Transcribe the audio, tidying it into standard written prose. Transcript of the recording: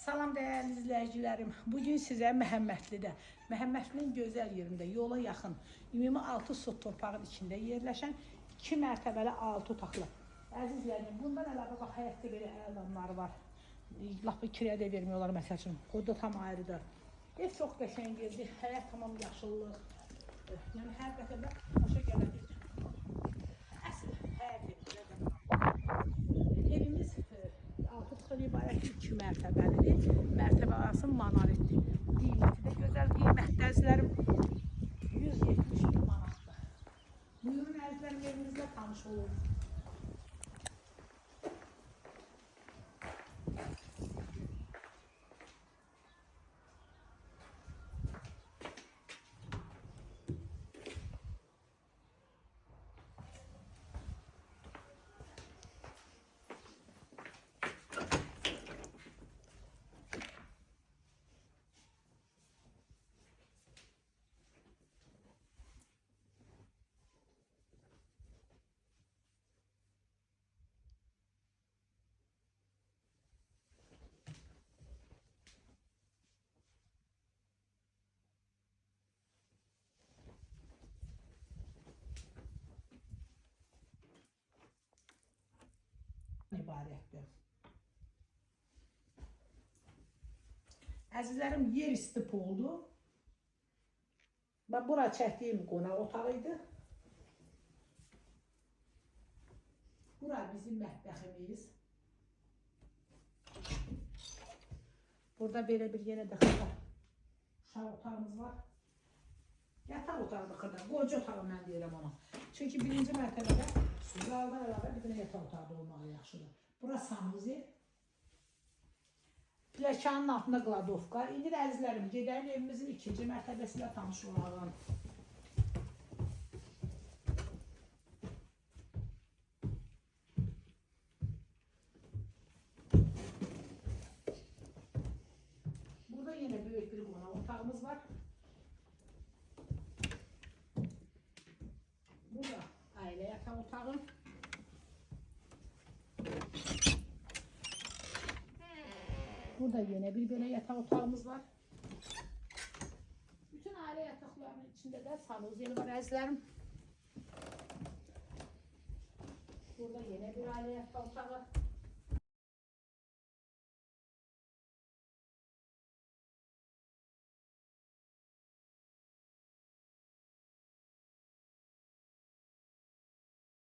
Salam dəyərli izləyicilərim. Bugün sizə Məhəmmədlidə, Məhəmmədlinin gözəl yerində, yola yaxın, ümumi 6 sot torpağın içində yerləşən 2 mərtəbəli 6 otaqlı. Əziz izləyicilərim, bundan əlavə bax, həyətdə belə adamları var. Lafı kirəyə də vermiyorlar məsəl üçün. O da tam ayrıdır. Ev çox qəşəng yerdir, həyət tamam yaşıllıq. Yəni hər dəfə xoşa gələcək. Əsl həyət evidir. Evimiz 6 otaqdan ibarət 2 mərtəbəlidir. Mərtəbə arası monolitdir. Qiyməti də gözəl qiymətdir əzizlərim. 170 bin manatdır. Buyurun əzizlərim, evimizlə tanış olun. İbarətdir. Əzizlərim, yer istip oldu. Bura çəkdiyim qonaq otağıydı. Bura bizim mətbəximiz. Burada belə bir yenə də uşaq otağımız var. Yataq otağıdır xırda. Qoca otağı mən deyirəm ona. Çünki birinci mərtəbədə zaldan əlavə bir dənə yataq otağı olmağı yaxşıdır. Bura sanuzi. Pləkanın altında qladovka. İndi də əzizlərim, gedəyin evimizin ikinci mərtəbəsilə tanış olalım. Burada yenə böyük bir qonaq otağımız var. Burada ailə yataq otağı. Burada yine bir böyle yatak otağımız var. Bütün aile yataklarının içinde de sanuzeli var əzizlərim. Burada yine bir aile yatak otağı.